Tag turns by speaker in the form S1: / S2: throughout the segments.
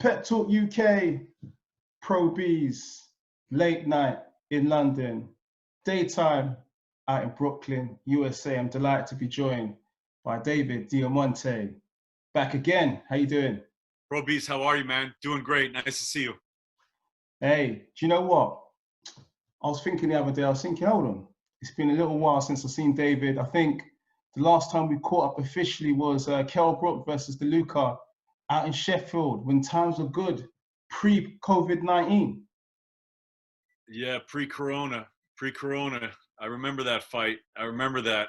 S1: Pet Talk UK, Pro Beez, late night in London, daytime out in Brooklyn, USA. I'm delighted to be joined by David Diamante. Back again. How you doing?
S2: Bro, Beez, how are you, man? Doing great. Nice to see you.
S1: Hey, do you know what? I was thinking the other day, hold on. It's been a little while since I've seen David. I think the last time we caught up officially was Kell Brook versus DeLuca out in Sheffield when times were good, pre-COVID-19.
S2: Yeah, pre-corona. I remember that fight. I remember that.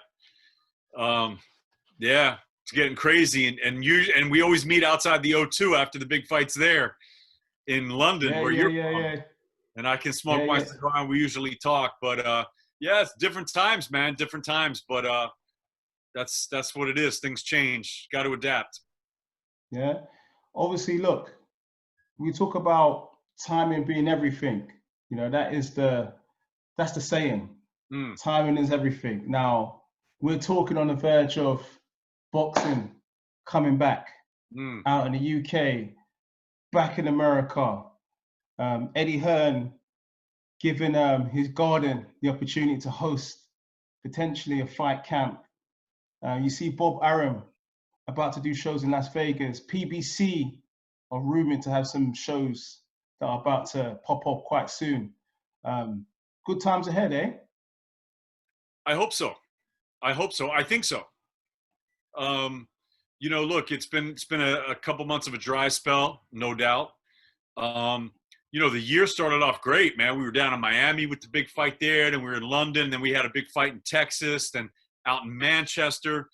S2: Yeah, it's getting crazy. And we always meet outside the O2 after the big fights there in London, where you're from. And I can smoke my cigar and we usually talk. But yeah, it's different times, man. Different times. But that's what it is. Things change. Got to adapt.
S1: Yeah. Obviously, look, we talk about timing being everything. You know, that's the saying. Timing is everything. Now, we're talking on the verge of boxing coming back out in the UK, back in America. Eddie Hearn giving his garden the opportunity to host potentially a fight camp. You see Bob Arum about to do shows in Las Vegas. PBC are rumored to have some shows that are about to pop up quite soon. Good times ahead, eh?
S2: I hope so. I think so. You know, look, it's been a couple months of a dry spell, no doubt. You know, the year started off great, man. We were down in Miami with the big fight there, then we were in London, then we had a big fight in Texas, then out in Manchester.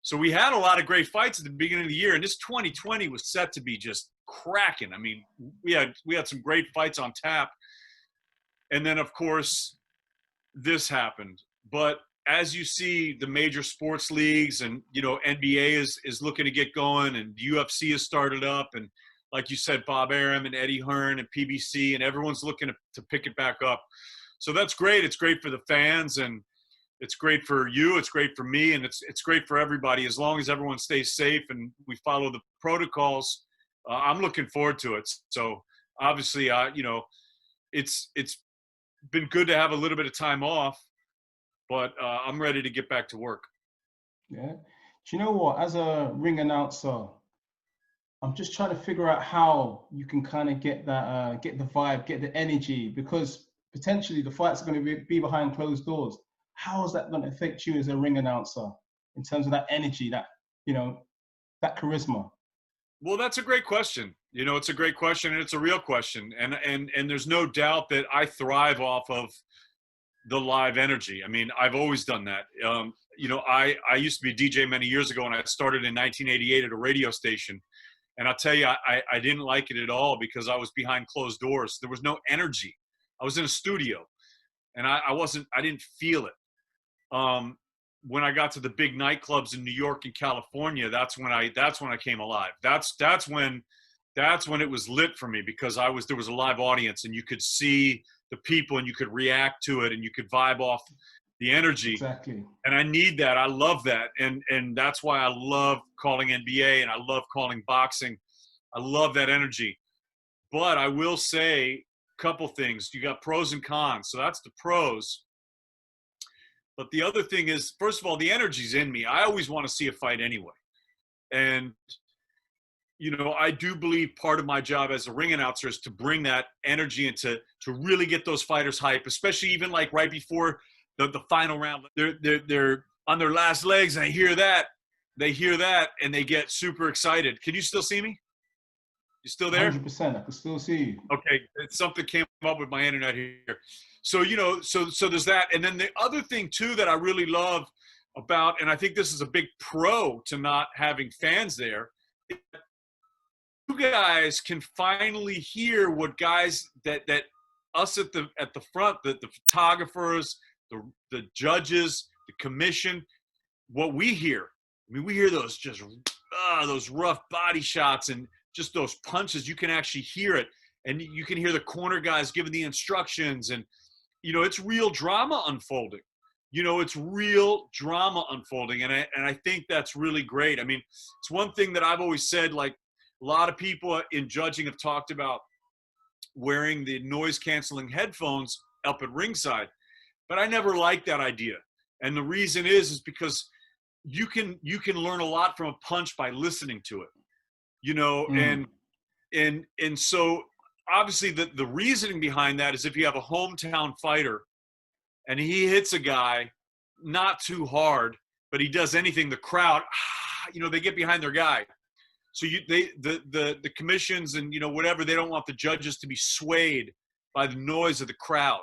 S2: So we had a lot of great fights at the beginning of the year, and this 2020 was set to be just cracking. I mean, we had some great fights on tap. And then, of course, this happened. But as you see, the major sports leagues and, you know, NBA is looking to get going, and UFC has started up, and like you said, Bob Arum and Eddie Hearn and PBC, and everyone's looking to pick it back up. So that's great. It's great for the fans, and it's great for you. It's great for me, and it's great for everybody as long as everyone stays safe and we follow the protocols. I'm looking forward to it. So obviously, you know, it's been good to have a little bit of time off, but I'm ready to get back to work.
S1: Yeah. Do you know what? As a ring announcer, I'm just trying to figure out how you can kind of get that, get the vibe, get the energy, because potentially the fights are going to be behind closed doors. How is that going to affect you as a ring announcer in terms of that energy, that, you know, that charisma?
S2: Well, that's a great question. You know, it's a great question, and it's a real question. And there's no doubt that I thrive off of the live energy. I mean, I've always done that. You know, I used to be a DJ many years ago, and I started in 1988 at a radio station. And I'll tell you, I didn't like it at all because I was behind closed doors. There was no energy. I was in a studio, and I didn't feel it. When I got to the big nightclubs in New York and California, that's when I came alive. That's when it was lit for me, because there was a live audience, and you could see the people, and you could react to it, and you could vibe off the energy.
S1: Exactly.
S2: And I need that. I love that. And that's why I love calling NBA, and I love calling boxing. I love that energy. But I will say a couple things. You got pros and cons. So that's the pros. But the other thing is, first of all, the energy's in me. I always want to see a fight anyway. And, you know, I do believe part of my job as a ring announcer is to bring that energy and to really get those fighters hype, especially even like right before the final round. They're on their last legs, and they hear that, and they get super excited. Can you still see me? You still there?
S1: 100%. I can still see you.
S2: Okay, something came up with my internet here. So, you know, so there's that. And then the other thing too that I really love about, and I think this is a big pro to not having fans there, you guys can finally hear what guys that us at the front, the photographers, the judges, the commission, what we hear. I mean, we hear those just those rough body shots and just those punches. You can actually hear it, and you can hear the corner guys giving the instructions, and you know, it's real drama unfolding. You know, it's real drama unfolding, and I think that's really great. I mean, it's one thing that I've always said, like, A lot of people in judging have talked about wearing the noise canceling headphones up at ringside, but I never liked that idea. And the reason is because you can learn a lot from a punch by listening to it, you know. And so obviously the reasoning behind that is if you have a hometown fighter and he hits a guy not too hard, but he does anything, the crowd, you know, they get behind their guy. So the commissions and, you know, whatever, they don't want the judges to be swayed by the noise of the crowd.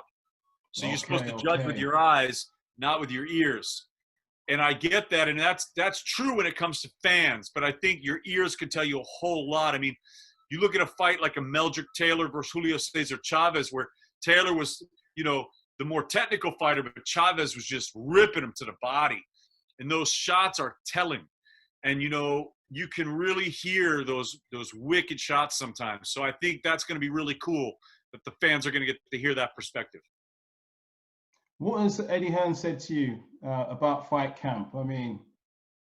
S2: So you're supposed to judge with your eyes, not with your ears. And I get that, and that's true when it comes to fans, but I think your ears can tell you a whole lot. I mean, you look at a fight like a Meldrick Taylor versus Julio Cesar Chavez, where Taylor was, you know, the more technical fighter, but Chavez was just ripping him to the body. And those shots are telling. And, you know, you can really hear those wicked shots sometimes. So I think that's going to be really cool that the fans are going to get to hear that perspective.
S1: What has Eddie Hearn said to you about fight camp? I mean,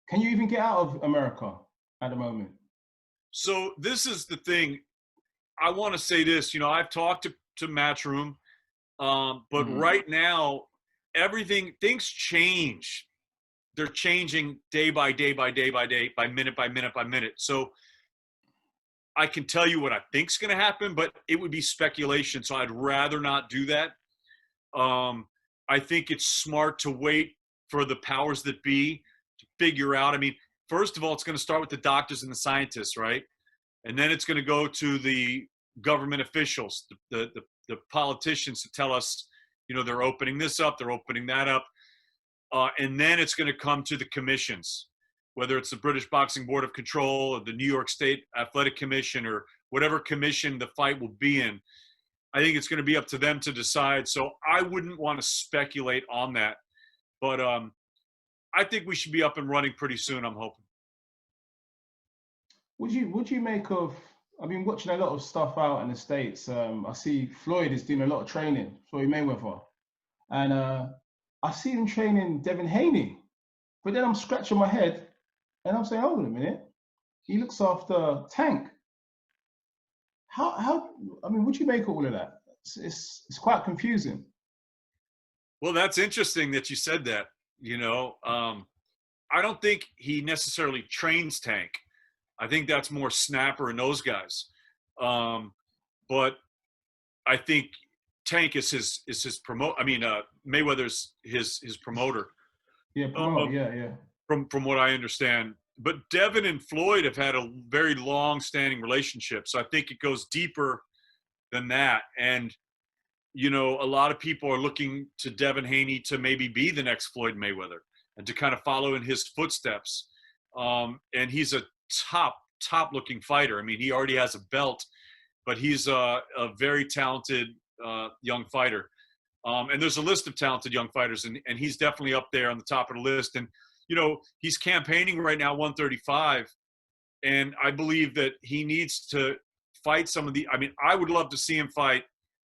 S1: can you even get out of America at the moment?
S2: So this is the thing. I want to say this. You know, I've talked to Matchroom, but right now, things change. They're changing day by day by day by day, by minute by minute by minute. So I can tell you what I think's going to happen, but it would be speculation. So I'd rather not do that. I think it's smart to wait for the powers that be to figure out. I mean, first of all, it's going to start with the doctors and the scientists, right? And then it's going to go to the government officials, the politicians to tell us, you know, they're opening this up, they're opening that up. And then it's going to come to the commissions, whether it's the British Boxing Board of Control or the New York State Athletic Commission or whatever commission the fight will be in. I think it's going to be up to them to decide. So I wouldn't want to speculate on that. But I think we should be up and running pretty soon, I'm hoping.
S1: Would you make of, I've been watching a lot of stuff out in the States. I see Floyd is doing a lot of training, Floyd Mayweather. And I see him training Devin Haney. But then I'm scratching my head and I'm saying, hold on a minute. He looks after Tank. How I mean, what do you make of all of that? It's quite confusing.
S2: Well, that's interesting that you said that. You know, I don't think he necessarily trains Tank. I think that's more Snapper and those guys. But I think Tank is his promote. I mean, Mayweather's his promoter.
S1: Yeah, yeah.
S2: From what I understand. But Devin and Floyd have had a very long-standing relationship, so I think it goes deeper than that. And, you know, a lot of people are looking to Devin Haney to maybe be the next Floyd Mayweather and to kind of follow in his footsteps. And he's a top-looking fighter. I mean, he already has a belt, but he's a very talented young fighter. And there's a list of talented young fighters, and he's definitely up there on the top of the list. And you know, he's campaigning right now 135, and I believe that he needs to fight some of the – I mean, I would love to see him fight,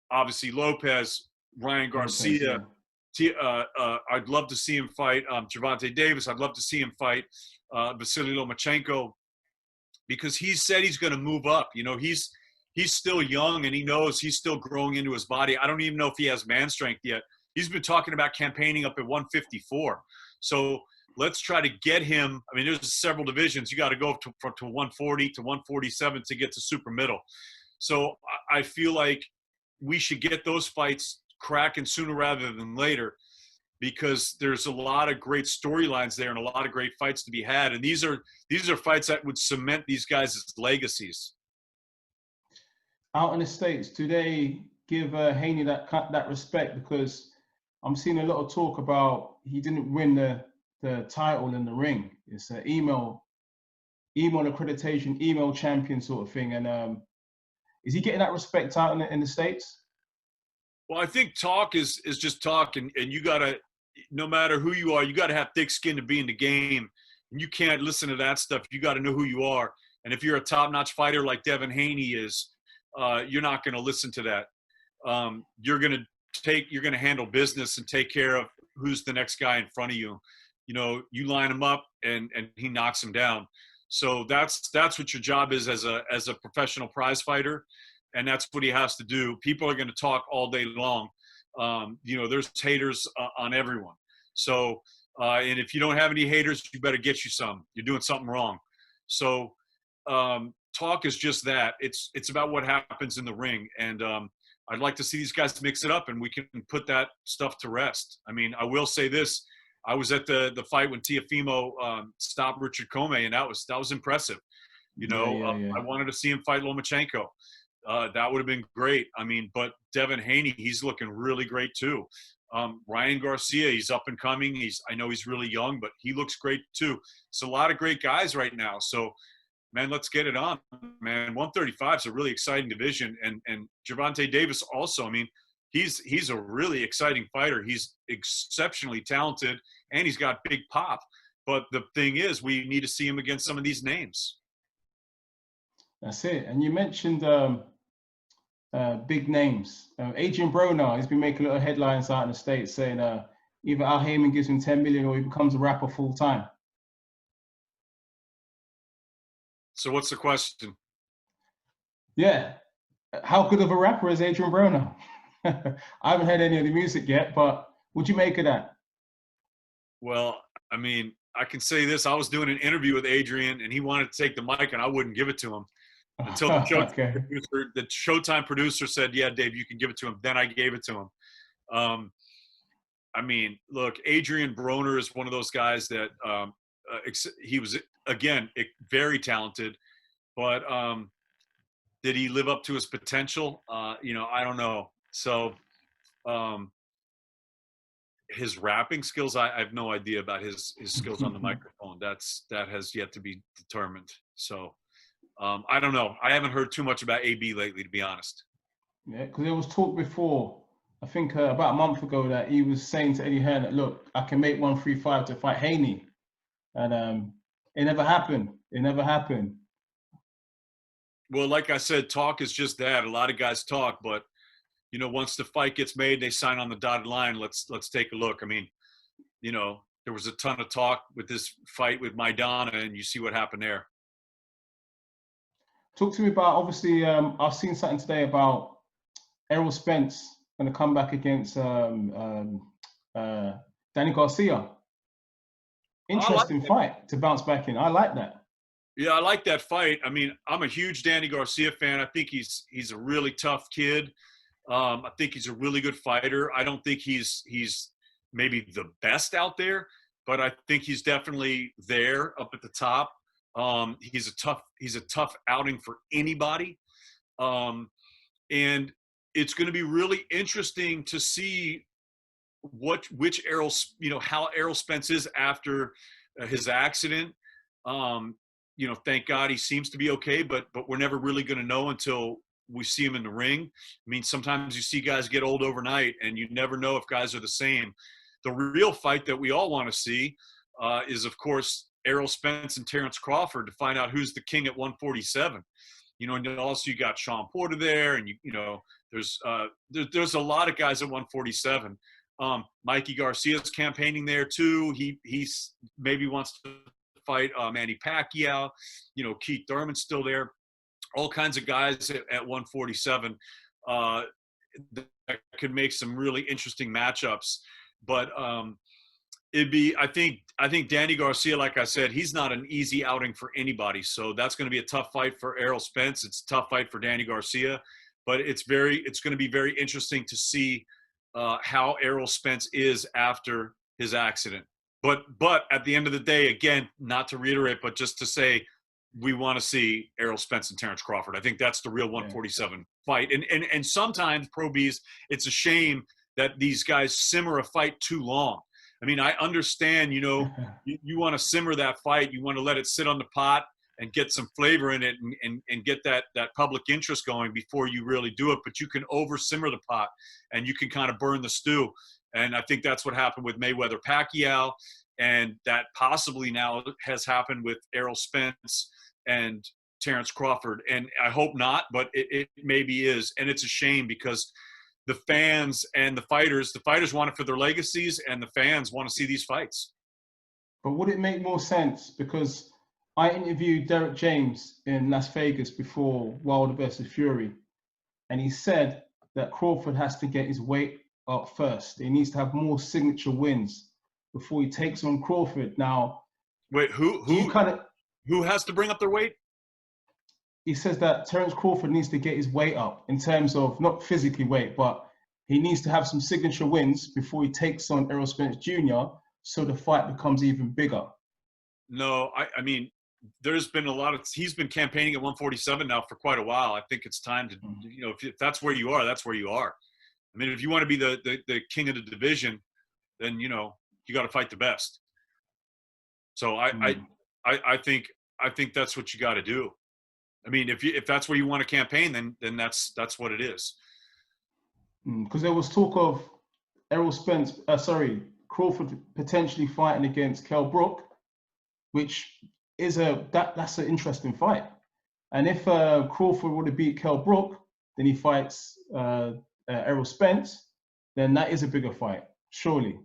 S2: obviously, Lopez, Ryan Garcia. I'd love to see him fight Gervonta Davis. I'd love to see him fight Vasily Lomachenko because he said he's going to move up. You know, he's still young, and he knows he's still growing into his body. I don't even know if he has man strength yet. He's been talking about campaigning up at 154. So – let's try to get him. I mean, there's several divisions. You got to go to 140 to 147 to get to super middle. So I feel like we should get those fights cracking sooner rather than later because there's a lot of great storylines there and a lot of great fights to be had. And these are fights that would cement these guys as legacies.
S1: Out in the States, do they give Haney that respect? Because I'm seeing a lot of talk about he didn't win the title in the ring. It's an email accreditation, email champion sort of thing. And is he getting that respect out in the States?
S2: Well, I think talk is just talk, and you gotta, no matter who you are, you gotta have thick skin to be in the game. And you can't listen to that stuff. You gotta know who you are. And if you're a top-notch fighter like Devin Haney is, you're not gonna listen to that. You're gonna handle business and take care of who's the next guy in front of you. You know, you line him up and he knocks him down. So that's what your job is as a professional prize fighter, and that's what he has to do. People are going to talk all day long. There's haters on everyone. So, and if you don't have any haters, you better get you some. You're doing something wrong. So, talk is just that. It's about what happens in the ring, and I'd like to see these guys mix it up, and we can put that stuff to rest. I mean, I will say this. I was at the fight when Teofimo stopped Richard Comey, and that was impressive. I wanted to see him fight Lomachenko. That would have been great. I mean, but Devin Haney, he's looking really great too. Ryan Garcia, he's up and coming. I know he's really young, but he looks great too. It's a lot of great guys right now. So, man, let's get it on, man. 135 is a really exciting division, and Gervonta Davis also. I mean, he's a really exciting fighter. He's exceptionally talented, and he's got big pop. But the thing is, we need to see him against some of these names.
S1: That's it. And you mentioned big names. Adrian Broner, he's been making little headlines out in the States saying either Al Heyman gives him 10 million or he becomes a rapper full time.
S2: So what's the question?
S1: Yeah. How good of a rapper is Adrian Broner? I haven't heard any of the music yet, but what'd you make of that?
S2: Well, I mean, I can say this. I was doing an interview with Adrian, and he wanted to take the mic, and I wouldn't give it to him until the Showtime producer said, yeah, Dave, you can give it to him. Then I gave it to him. I mean, look, Adrian Broner is one of those guys that he was, again, very talented, but did he live up to his potential? I don't know. So his rapping skills, I have no idea about his skills on the microphone. That has yet to be determined. So I don't know. I haven't heard too much about AB lately, to be honest.
S1: Yeah, because there was talk before, I think about a month ago, that he was saying to Eddie Hearn that, look, I can make 135 to fight Haney. And it never happened. It never happened.
S2: Well, like I said, talk is just that. A lot of guys talk, but once the fight gets made, they sign on the dotted line. Let's take a look. I mean, there was a ton of talk with this fight with Maidana, and you see what happened there.
S1: Talk to me about, obviously, I've seen something today about Errol Spence going to come back against Danny Garcia. Interesting fight to bounce back in. I like that.
S2: Yeah, I like that fight. I mean, I'm a huge Danny Garcia fan. I think he's a really tough kid. I think he's a really good fighter. I don't think he's maybe the best out there, but I think he's definitely there up at the top. He's a tough outing for anybody. And it's going to be really interesting to see which Errol, how Errol Spence is after his accident. Thank God he seems to be okay, but we're never really going to know until we see him in the ring. I mean, sometimes you see guys get old overnight, and you never know if guys are the same. The real fight that we all want to see is, of course, Errol Spence and Terrence Crawford to find out who's the king at 147. And also you got Sean Porter there, and there's a lot of guys at 147. Mikey Garcia's campaigning there too. He's maybe wants to fight Manny Pacquiao. Keith Thurman's still there. All kinds of guys at 147 that could make some really interesting matchups. But I think Danny Garcia, like I said, he's not an easy outing for anybody. So that's going to be a tough fight for Errol Spence. It's a tough fight for Danny Garcia, but it's going to be very interesting to see how Errol Spence is after his accident. But at the end of the day, again, not to reiterate, but just to say, we want to see Errol Spence and Terrence Crawford. I think that's the real 147 fight. And sometimes, Pro Beez, it's a shame that these guys simmer a fight too long. I mean, I understand, you want to simmer that fight. You want to let it sit on the pot and get some flavor in it and get that public interest going before you really do it. But you can over simmer the pot and you can kind of burn the stew. And I think that's what happened with Mayweather Pacquiao. And that possibly now has happened with Errol Spence and Terrence Crawford. And I hope not, but it maybe is. And it's a shame because the fans and the fighters want it for their legacies, and the fans want to see these fights.
S1: But would it make more sense? Because I interviewed Derek James in Las Vegas before Wilder versus Fury, and he said that Crawford has to get his weight up first. He needs to have more signature wins before he takes on Crawford. Now,
S2: wait, who has to bring up their weight?
S1: He says that Terence Crawford needs to get his weight up in terms of not physically weight, but he needs to have some signature wins before he takes on Errol Spence Jr. so the fight becomes even bigger.
S2: No, I mean, there's been a lot of, he's been campaigning at 147 now for quite a while. I think it's time to, if that's where you are, that's where you are. I mean, if you want to be the king of the division, then, you got to fight the best. So I think that's what you got to do. I mean, if that's where you want to campaign, then that's what it is.
S1: Because there was talk of Crawford potentially fighting against Kell Brook, which is that's an interesting fight. And if Crawford would have beat Kell Brook, then he fights Errol Spence, then that is a bigger fight, surely.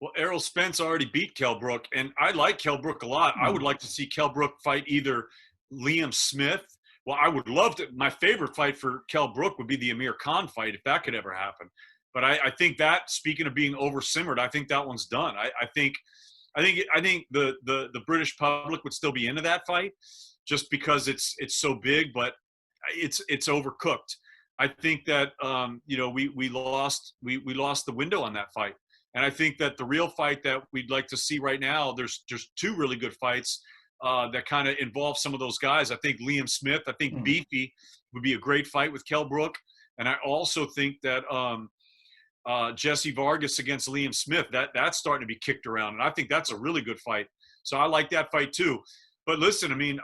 S2: Well, Errol Spence already beat Kell Brook, and I like Kell Brook a lot. I would like to see Kell Brook fight either Liam Smith. Well, I would love to. My favorite fight for Kell Brook would be the Amir Khan fight, if that could ever happen. But I think that, speaking of being over simmered, I think that one's done. I think the British public would still be into that fight, just because it's so big, but it's overcooked. I think that we lost the window on that fight, and I think that the real fight that we'd like to see right now, there's two really good fights that kind of involve some of those guys. I think Liam Smith, I think Beefy would be a great fight with Kell Brook, and I also think that Jesse Vargas against Liam Smith, that's starting to be kicked around, and I think that's a really good fight. So I like that fight too. But listen, I mean,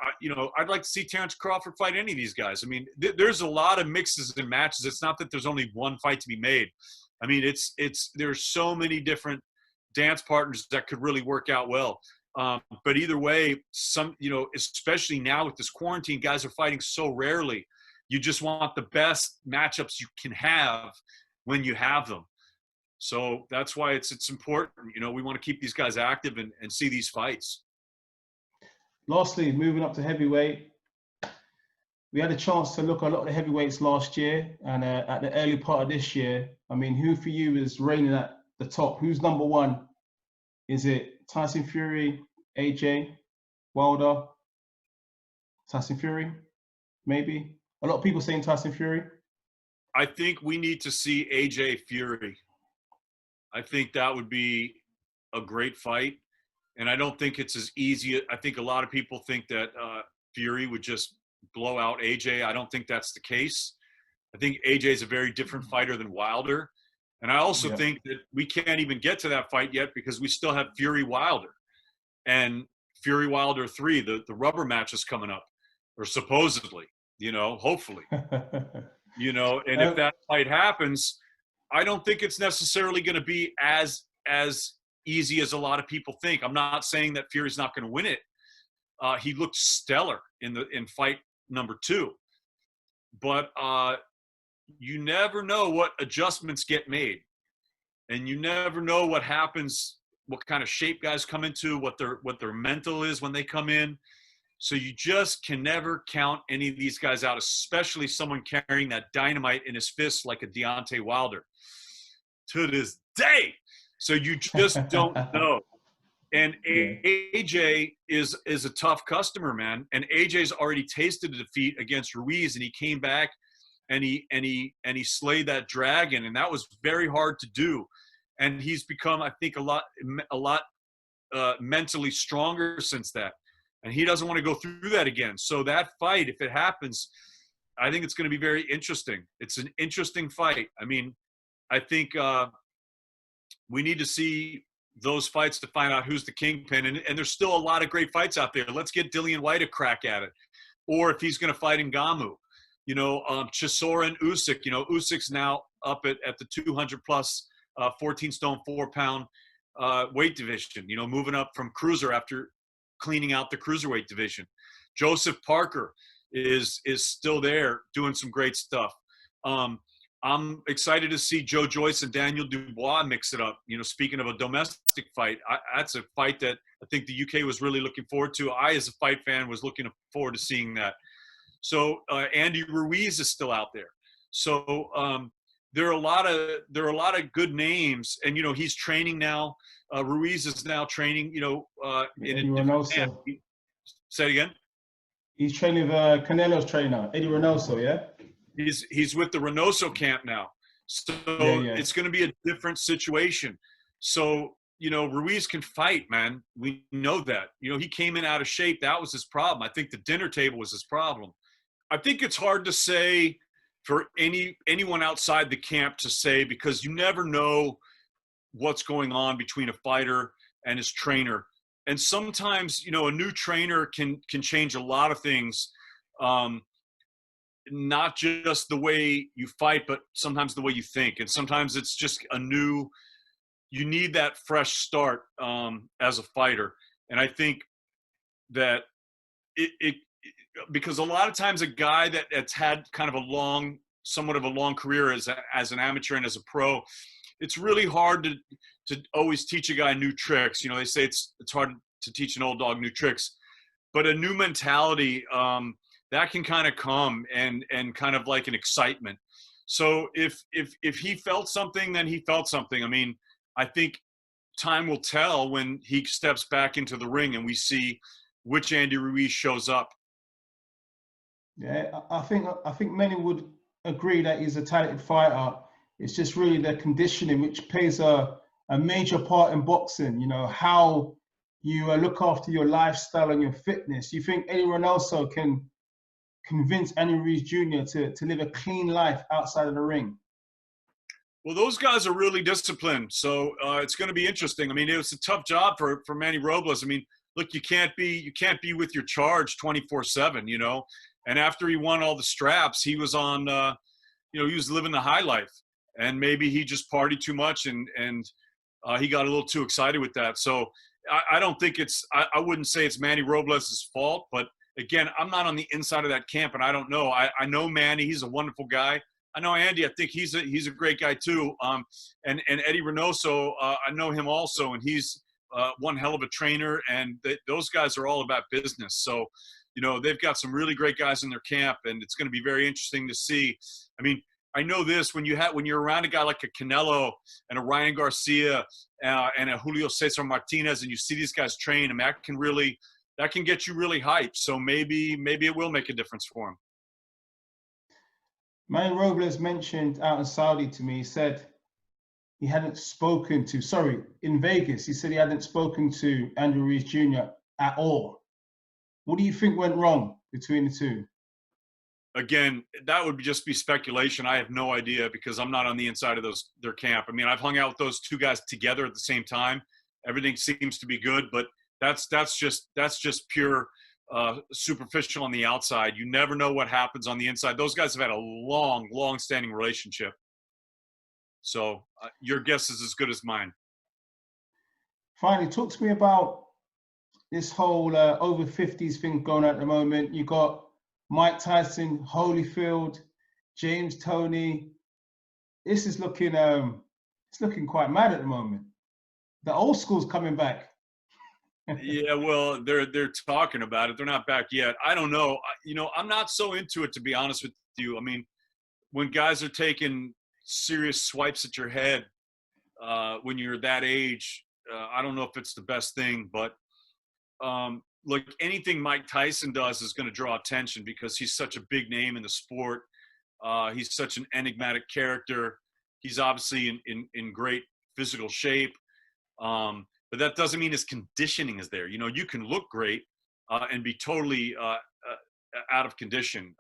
S2: I'd like to see Terence Crawford fight any of these guys. I mean, there's a lot of mixes and matches. It's not that there's only one fight to be made. I mean, there's so many different dance partners that could really work out well. But either way, especially now with this quarantine, guys are fighting so rarely. You just want the best matchups you can have when you have them. So that's why it's important. We want to keep these guys active and see these fights.
S1: Lastly, moving up to heavyweight, we had a chance to look at a lot of the heavyweights last year and at the early part of this year. I mean, who for you is reigning at the top? Who's number one? Is it Tyson Fury, AJ, Wilder, Tyson Fury, maybe? A lot of people saying Tyson Fury.
S2: I think we need to see AJ Fury. I think that would be a great fight. And I don't think it's as easy. I think a lot of people think that Fury would just blow out AJ. I don't think that's the case. I think AJ is a very different fighter than Wilder. And I also think that we can't even get to that fight yet because we still have Fury Wilder. And Fury Wilder 3, the rubber match is coming up, or supposedly, hopefully. And if that fight happens, I don't think it's necessarily going to be as easy as a lot of people think. I'm not saying that Fury's not going to win it. He looked stellar in fight number 2, but you never know what adjustments get made, and you never know what happens, what kind of shape guys come into, what their mental is when they come in. So you just can never count any of these guys out, especially someone carrying that dynamite in his fist like a Deontay Wilder to this day. So you just don't know. And AJ is a tough customer, man. And AJ's already tasted a defeat against Ruiz, and he came back and he slayed that dragon, and that was very hard to do. And he's become, I think, a lot mentally stronger since that. And he doesn't want to go through that again. So that fight, if it happens, I think it's going to be very interesting. It's an interesting fight. I mean, I think we need to see those fights to find out who's the kingpin. And there's still a lot of great fights out there. Let's get Dillian Whyte a crack at it. Or if he's going to fight Ngannou, Chisora and Usyk. Usyk's now up at the 200-plus 14-stone, 4-pound weight division, moving up from cruiser after cleaning out the cruiserweight division. Joseph Parker is still there doing some great stuff. I'm excited to see Joe Joyce and Daniel Dubois mix it up. Speaking of a domestic fight, that's a fight that I think the UK was really looking forward to. I, as a fight fan, was looking forward to seeing that. So Andy Ruiz is still out there. So there are a lot of good names, and he's training now. Ruiz is now training. In a different camp. Say it again.
S1: He's training with Canelo's trainer, Eddie Reynoso, yeah?
S2: He's with the Reynoso camp now. So it's going to be a different situation. So, Ruiz can fight, man. We know that. He came in out of shape. That was his problem. I think the dinner table was his problem. I think it's hard to say for anyone outside the camp to say, because you never know what's going on between a fighter and his trainer. And sometimes, a new trainer can change a lot of things, not just the way you fight, but sometimes the way you think. And sometimes it's just you need that fresh start as a fighter. And I think that because a lot of times a guy that's had kind of somewhat of a long career as an amateur and as a pro, it's really hard to always teach a guy new tricks. They say it's hard to teach an old dog new tricks, but a new mentality that can kind of come and kind of like an excitement. So if he felt something, then he felt something. I mean, I think time will tell when he steps back into the ring and we see which Andy Ruiz shows up.
S1: Yeah, I think many would agree that he's a talented fighter. It's just really the conditioning which plays a major part in boxing. How you look after your lifestyle and your fitness. You think Eddie Reynoso can convince Andy Ruiz Jr. to live a clean life outside of the ring?
S2: Well, those guys are really disciplined, so it's going to be interesting. I mean, it was a tough job for Manny Robles. I mean, look, you can't be with your charge 24/7, And after he won all the straps, he was on, he was living the high life, and maybe he just partied too much and he got a little too excited with that. So I don't think I wouldn't say it's Manny Robles' fault, but again, I'm not on the inside of that camp, and I don't know. I know Manny; he's a wonderful guy. I know Andy. I think he's a great guy too. And Eddie Reynoso, I know him also, and he's one hell of a trainer. And those guys are all about business. So, they've got some really great guys in their camp, and it's going to be very interesting to see. I mean, I know this when you're around a guy like a Canelo and a Ryan Garcia and a Julio Cesar Martinez, and you see these guys train, and that can get you really hyped. So maybe it will make a difference for him.
S1: Manny Robles mentioned out in Saudi to me, he said he hadn't spoken to, in Vegas, he said he hadn't spoken to Andy Ruiz Jr. at all. What do you think went wrong between the two?
S2: Again, that would just be speculation. I have no idea because I'm not on the inside of their camp. I mean, I've hung out with those two guys together at the same time. Everything seems to be good, but that's just pure superficial on the outside. You never know what happens on the inside. Those guys have had a long-standing relationship. So your guess is as good as mine.
S1: Finally, talk to me about this whole over 50s thing going on at the moment. You got Mike Tyson, Holyfield, James Toney. This is looking it's looking quite mad at the moment. The old school's coming back.
S2: Yeah, well, they're talking about it. They're not back yet. I don't know. I'm not so into it, to be honest with you. I mean, when guys are taking serious swipes at your head when you're that age, I don't know if it's the best thing. But like anything Mike Tyson does is going to draw attention because he's such a big name in the sport. He's such an enigmatic character. He's obviously in great physical shape. But that doesn't mean his conditioning is there. You can look great and be totally out of condition.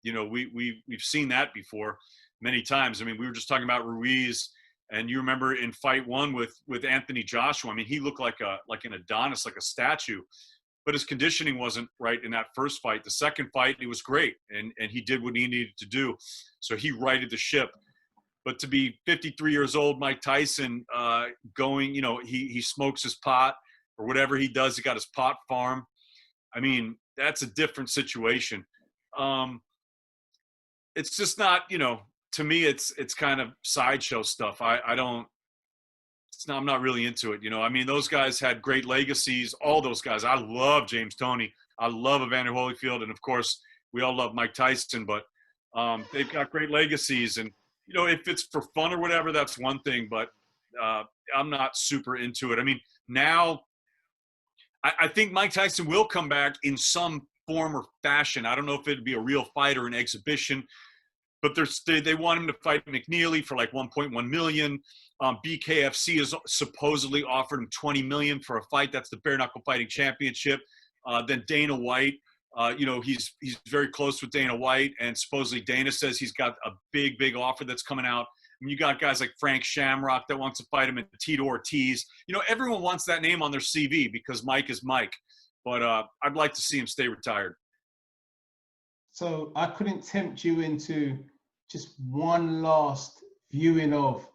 S2: We've seen that before many times. I mean, we were just talking about Ruiz, and you remember in fight one with Anthony Joshua. I mean, he looked like an Adonis, like a statue, but his conditioning wasn't right in that first fight. The second fight, he was great, and he did what he needed to do. So he righted the ship. But to be 53 years old, Mike Tyson, going, he smokes his pot or whatever he does. He got his pot farm. I mean, that's a different situation. It's just not, to me, it's kind of sideshow stuff. I'm not really into it. You know, I mean, those guys had great legacies. All those guys. I love James Toney. I love Evander Holyfield, and of course, we all love Mike Tyson. But they've got great legacies, and you know, if it's for fun or whatever, that's one thing. But I'm not super into it. I mean, now I think Mike Tyson will come back in some form or fashion. I don't know if it'd be a real fight or an exhibition, but they want him to fight McNeely for like 1.1 million. BKFC has supposedly offered him 20 million for a fight. That's the bare knuckle fighting championship. Then Dana White, you know, he's very close with Dana White, and supposedly Dana says he's got a big offer that's coming out. I mean, you got guys like Frank Shamrock that wants to fight him, and Tito Ortiz. You know, everyone wants that name on their CV because Mike is Mike. But I'd like to see him stay retired.
S1: So I couldn't tempt you into just one last viewing of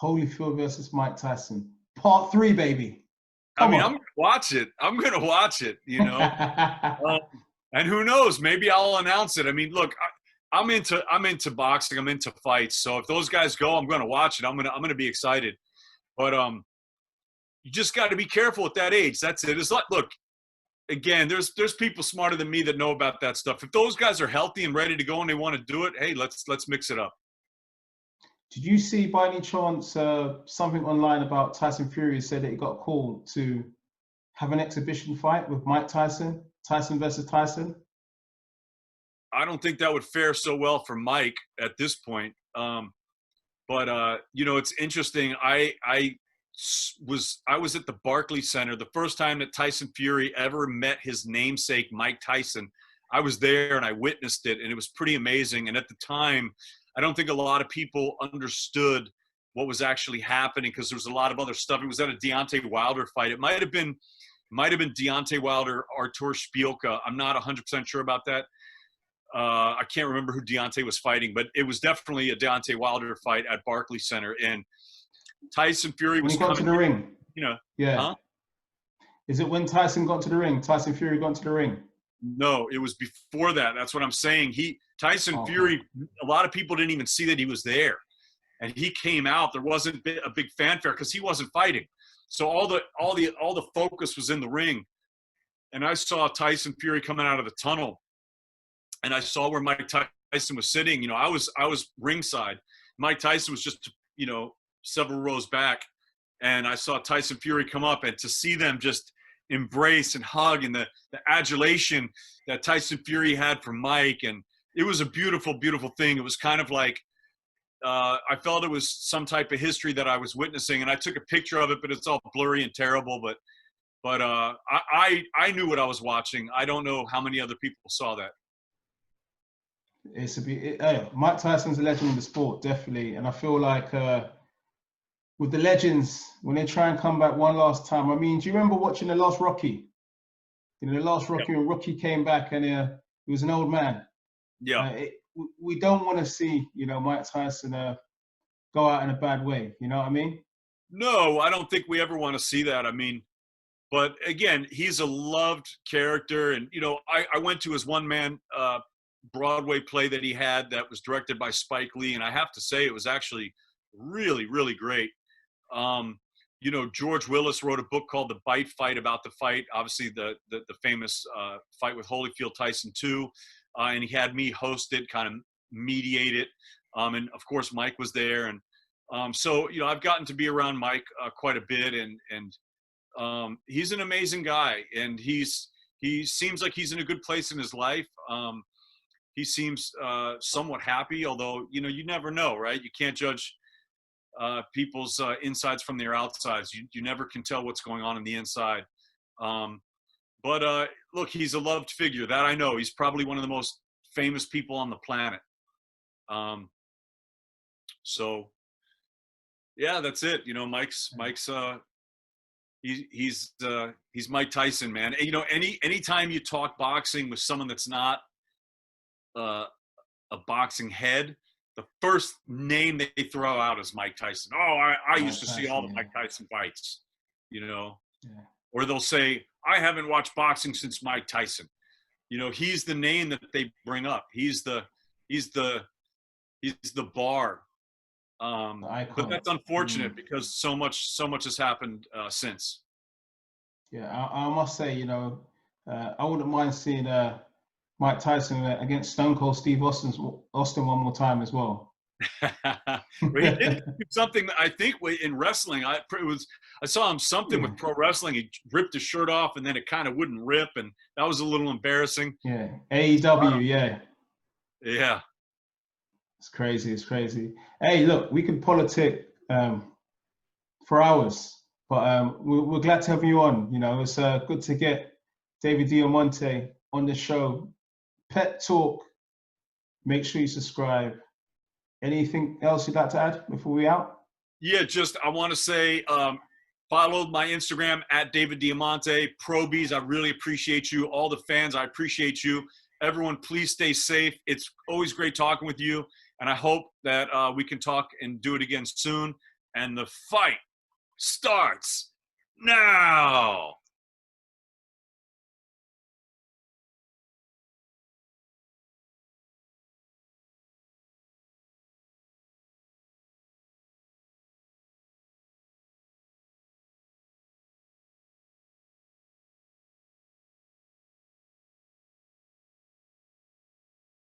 S1: Holyfield versus Mike Tyson, part 3, baby.
S2: I'm gonna watch it. I'm gonna watch it. You know, and who knows? Maybe I'll announce it. I mean, look, I'm into boxing. I'm into fights. So if those guys go, I'm gonna watch it. I'm gonna be excited. But you just got to be careful at that age. That's it. It's like, look. Again, there's people smarter than me that know about that stuff. If those guys are healthy and ready to go and they want to do it, hey, let's mix it up.
S1: Did you see by any chance something online about Tyson Fury said that he got a call to have an exhibition fight with Mike Tyson, Tyson versus Tyson?
S2: I don't think that would fare so well for Mike at this point. But you know, it's interesting. I was at the Barclays Center the first time that Tyson Fury ever met his namesake Mike Tyson. I was there and I witnessed it, and it was pretty amazing. And at the time, I don't think a lot of people understood what was actually happening because there was a lot of other stuff. It was at a Deontay Wilder fight. It might have been Deontay Wilder, Artur Szpilka. I'm not 100% sure about that. I can't remember who Deontay was fighting, but it was definitely a Deontay Wilder fight at Barclays Center. And Tyson Fury was
S1: coming to the ring.
S2: You know,
S1: yeah.
S2: Huh?
S1: Is it when Tyson got to the ring? Tyson Fury got to the ring?
S2: No, it was before that. That's what I'm saying. Tyson Fury. A lot of people didn't even see that he was there, and he came out. There wasn't a big fanfare because he wasn't fighting. So all the focus was in the ring, and I saw Tyson Fury coming out of the tunnel, and I saw where Mike Tyson was sitting. You know, I was ringside. Mike Tyson was just, you know, several rows back, and I saw Tyson Fury come up, and to see them just embrace and hug, and the adulation that Tyson Fury had for Mike, and it was a beautiful thing. It was kind of like I felt it was some type of history that I was witnessing, and I took a picture of it, but it's all blurry and terrible. But I knew what I was watching. I don't know how many other people saw that.
S1: Mike Tyson's a legend in the sport, definitely, and I feel like with the legends, when they try and come back one last time. I mean, do you remember watching the last Rocky? You know, the last Rocky, when Rocky came back and he was an old man.
S2: Yeah.
S1: We don't want to see, you know, Mike Tyson go out in a bad way. You know what I mean?
S2: No, I don't think we ever want to see that. I mean, but again, he's a loved character. And, you know, I went to his one-man Broadway play that he had that was directed by Spike Lee. And I have to say it was actually really, really great. You know, George Willis wrote a book called The Bite Fight about the fight, obviously the famous fight with Holyfield Tyson 2. And he had me host it, kind of mediate it. And of course, Mike was there. And so, you know, I've gotten to be around Mike quite a bit, and he's an amazing guy, and he seems like he's in a good place in his life. He seems somewhat happy, although, you know, you never know, right? You can't judge people's insides from their outsides. You never can tell what's going on in the inside. But look, he's a loved figure. That I know. He's probably one of the most famous people on the planet. So, yeah, that's it. You know, Mike's he's Mike Tyson, man. And, you know, anytime you talk boxing with someone that's not a boxing head, the first name they throw out is Mike Tyson. Oh, I used to see all the Mike Tyson fights, you know.
S1: Yeah.
S2: Or they'll say, I haven't watched boxing since Mike Tyson. You know, he's the name that they bring up. He's the bar But that's unfortunate because so much has happened since.
S1: Yeah, I must say, you know, I wouldn't mind seeing Mike Tyson against Stone Cold Steve Austin one more time as well.
S2: Well, he did something, I think, in wrestling. I saw him something with pro wrestling. He ripped his shirt off, and then it kind of wouldn't rip, and that was a little embarrassing.
S1: Yeah, AEW, yeah.
S2: Yeah.
S1: It's crazy. It's crazy. Hey, look, we can politic for hours, but we're glad to have you on. You know, it's good to get David Diamante on the show. Pet Talk. Make sure you subscribe. Anything else you'd like to add before we out?
S2: Yeah, just I want to say follow my Instagram at David Diamante. Pro Beez, I really appreciate you. All the fans, I appreciate you. Everyone, please stay safe. It's always great talking with you, and I hope that we can talk and do it again soon. And the fight starts now.